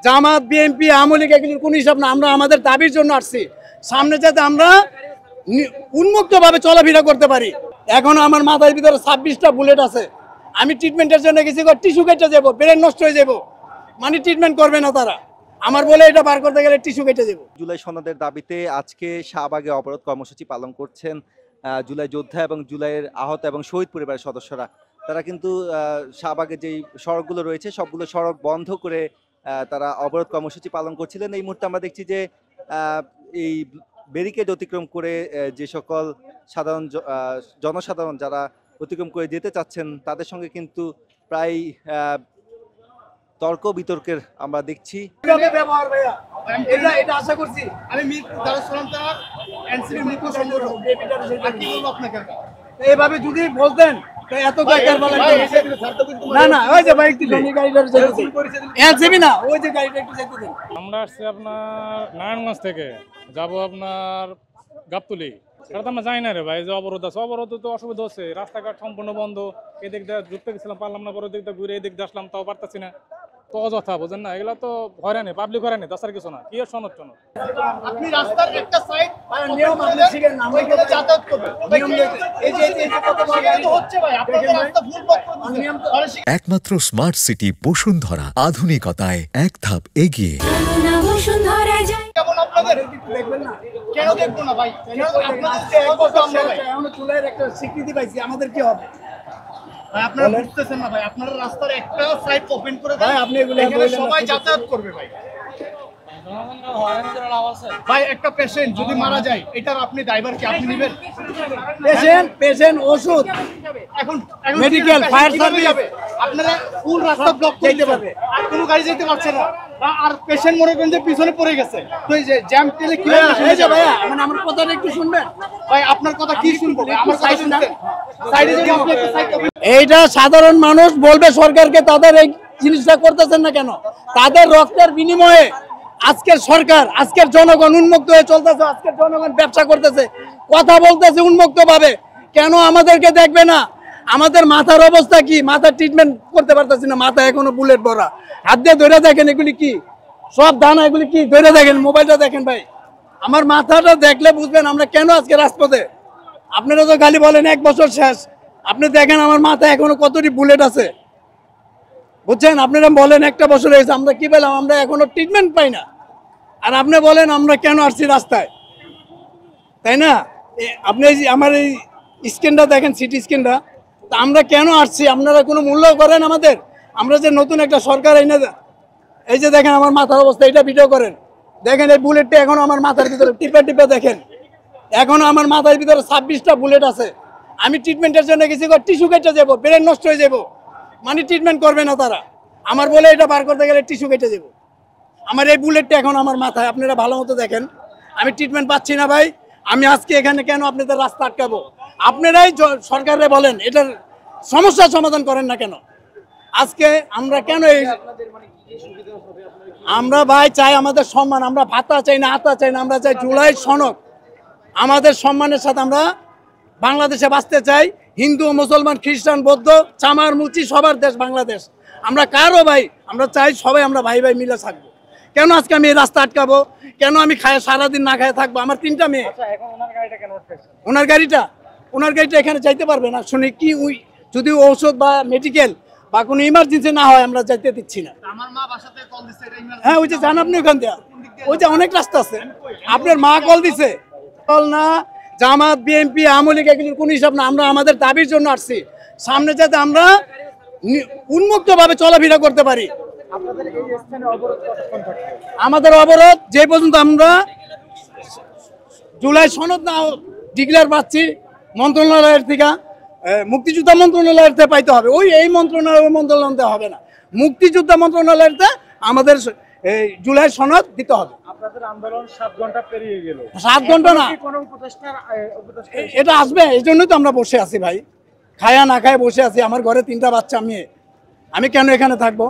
জামাত BNP Awami League এগুলির কোনো হিসাব না। আমরা আমাদের দাবির জন্য আসছি, সামনে যাতে আমরা উন্মুক্তভাবে চলাফেরা করতে পারি। এখন আমার মাথার ভিতরে 26টা বুলেট আছে। আমি ট্রিটমেন্টের জন্য গেছি, টিস্যু কেটে যাবো, ব্রেন নষ্ট হয়ে যাবো, মানে ট্রিটমেন্ট করবে না তারা। আমার বলে এটা বার করতে গেলে টিস্যু কেটে যাবো। জুলাই সনদের দাবিতে আজকে শাহবাগে অবরোধ কর্মসূচি পালন করছেন জুলাই যোদ্ধা এবং জুলাইয়ের আহত এবং শহীদ পরিবারের সদস্যরা। তারা কিন্তু শাহবাগে যেই সড়কগুলো রয়েছে সবগুলো সড়ক বন্ধ করে তারা অবরোধ কর্মসূচি পালন করছিলেন। এই মুহূর্তে আমরা দেখছি যে এই ব্যারিকেড অতিক্রম করে যে সকল জনসাধারণ যারা অতিক্রম করে যেতে চাচ্ছেন তাদের সঙ্গে কিন্তু প্রায় তর্ক বিতর্কের আমরা দেখছি। এইভাবে যদি বলতেন এত আমরা আসছি আপনার নারায়ণগঞ্জ থেকে যাব আপনার গাবতলী। সেটা তো আমরা জানি না রে ভাই যে অবরোধ আছে। অবরোধ তো অসুবিধা হচ্ছে, রাস্তাঘাট সম্পূর্ণ বন্ধ। এদিক দিয়ে ঢুকতে গেছিলাম, পারলাম না, পরে দিক দিয়ে ঘুরে এদিক দিয়ে আসলাম, তাও পারতেছি না। তো অযথা বোঝেন না, এগুলো তো হয়রানি, পাবলিক হয়রানি, তাছাড়া কিছু না। কি সনদ টনদ আপনি রাস্তার একটা সাইড নিয়ম আপনি শিখেন না, আমরা এখানে যাতায়াত করবে নিয়ম এই যে কত বড় হচ্ছে ভাই, আপনাদের রাস্তা ভুল পথ নিয়ম। একমাত্র স্মার্ট সিটি বসুন্ধরা, আধুনিকতায় এক ধাপ এগিয়ে। কেমন আপনাদের দেখবেন না? কেন দেখবো না ভাই? আপনাদের এক বছর আমরা এখন চুলের একটা স্বীকৃতি পাইছি, আমাদের কি হবে ভাই? আপনারা বুঝতেছেন না ভাই, আপনারা রাস্তার একটা সাইড ওপেন করে দেন, আপনি এগুলো এখানে সবাই যাতায়াত করবে ভাই। ভাই একটা পেশেন্ট যদি মারা যায়, এটার আপনি ড্রাইভার কি আপনি নেবেন? পেশেন্ট ওষুধ এখন মেডিকেল ফায়ার সার্ভিস আপনারা ফুল রাস্তা ব্লক করে দিতে পারবে, আর কোনো গাড়ি যেতে পারছে না। আর পেশেন্ট মনে করেন যে পিছনে পড়ে গেছে, তো এই যে জ্যাম টেলে কি এই যে ভাইয়া মানে আমার কথাটা একটু শুনবেন ভাই। আপনার কথা কি শুনবো ভাই? আমার সাইড শুনছেন, সাইডে যদি আপনি একটা সাইড এইটা সাধারণ মানুষ বলবে সরকারকে, তাদের এই জিনিসটা করতেছেন না কেন? তাদের রক্তের বিনিময়ে আজকের সরকার, আজকের জনগণ উন্মুক্ত হয়ে চলতেছে, আজকের জনগণ ব্যবসা করতেছে, কথা বলতেছে উন্মুক্ত ভাবে। কেন আমাদেরকে দেখবে না? আমাদের মাথার অবস্থা কি? মাথার ট্রিটমেন্ট করতে পারতেছি না, মাথা এখনো বুলেট ভরা। হাত দিয়ে ধরে দেখেন এগুলি কি, সব দানা এগুলি কি, ধরে দেখেন, মোবাইলটা দেখেন ভাই। আমার মাথাটা দেখলে বুঝবেন আমরা কেন আজকে রাজপথে। আপনারা তো খালি বলেন 1 বছর শেষ, আপনি দেখেন আমার মাথায় এখনো কতটি বুলেট আছে, বুঝছেন? আপনারা বলেন 1টা বছর হয়েছে, আমরা কি পেলাম? আমরা এখনো ট্রিটমেন্ট পাই না। আর আপনি বলেন আমরা কেন আসছি রাস্তায়, তাই না? আপনি আমার এই স্ক্যানটা দেখেন, সিটি স্ক্যানটা, তা আমরা কেন আসছি? আপনারা কোনো মূল্য করেন আমাদের? আমরা যে নতুন একটা সরকার এই যে দেখেন আমার মাথার অবস্থা, এটা ভিডিও করেন, দেখেন এই বুলেটটা এখনো আমার মাথার ভিতরে, টিপে টিপে দেখেন, এখনো আমার মাথার ভিতরে 26টা বুলেট আছে। আমি ট্রিটমেন্টের জন্য গেছি, টিস্যু কেটে যাবো, ব্রেন নষ্ট হয়ে যাবো, মানে ট্রিটমেন্ট করবে না তারা। আমার বলে এটা বার করতে গেলে টিস্যু কেটে যাবো। আমার এই বুলেটটা এখন আমার মাথায়, আপনারা ভালো মতো দেখেন, আমি ট্রিটমেন্ট পাচ্ছি না ভাই। আমি আজকে এখানে কেন আপনাদের রাস্তা আটকাবো? আপনারাই সরকারে বলেন এটার সমস্যার সমাধান করেন না কেন? আজকে আমরা কেন আমরা ভাই চাই আমাদের সম্মান, আমরা ভাতা চাই না, আতা চাই না, আমরা চাই জুলাই সনদ। আমাদের সম্মানের সাথে আমরা বাংলাদেশে বাঁচতে চাই। হিন্দু, মুসলমান, খ্রিস্টান, বৌদ্ধ, চামার, মুচি সবার দেশ বাংলাদেশ। আমরা কারো ভাই, আমরা চাই সবাই আমরা ভাই ভাই মিলে থাকবো। কেন আজকে আমি এই রাস্তা আটকাবো? কেন আমি সারাদিন না খায় থাকবো? আমার 3টা মেয়ে। ওনার গাড়িটা এখানে যাইতে পারবে না শুনি কি? যদি ঔষধ বা মেডিকেল বা কোনো ইমার্জেন্সি না হয় আমরা যাইতে দিচ্ছি না। হ্যাঁ ওই যে যান আপনি ওখান দিয়ে, ওই যে অনেক রাস্তা আছে। আপনার মা কল দিছে, কল না। জামাত বিএনপি আওয়ামী লীগ এগুলির কোনো হিসাব না। আমরা আমাদের দাবির জন্য আসছি, সামনে যাতে আমরা উন্মুক্তভাবে চলাফেরা করতে পারি। আমাদের অবরোধ যে পর্যন্ত আমরা জুলাই সনদ না ডিক্লেয়ার পাচ্ছি মন্ত্রণালয়ের থেকে, মুক্তিযোদ্ধা মন্ত্রণালয়ের থেকে পাইতে হবে। এই মন্ত্রণালয় হবে না, মুক্তিযোদ্ধা মন্ত্রণালয়ের থেকে আমাদের জুলাই সনদ দিতে হবে। আপনাদের আন্দোলন 7 ঘন্টা পেরিয়ে গেল। 7 ঘন্টা না, এটা আসবে, এই জন্যই তো আমরা বসে আছি ভাই, খায়া না খায় বসে আছি। আমার ঘরে 3টা বাচ্চা, আমি কেন এখানে থাকবো?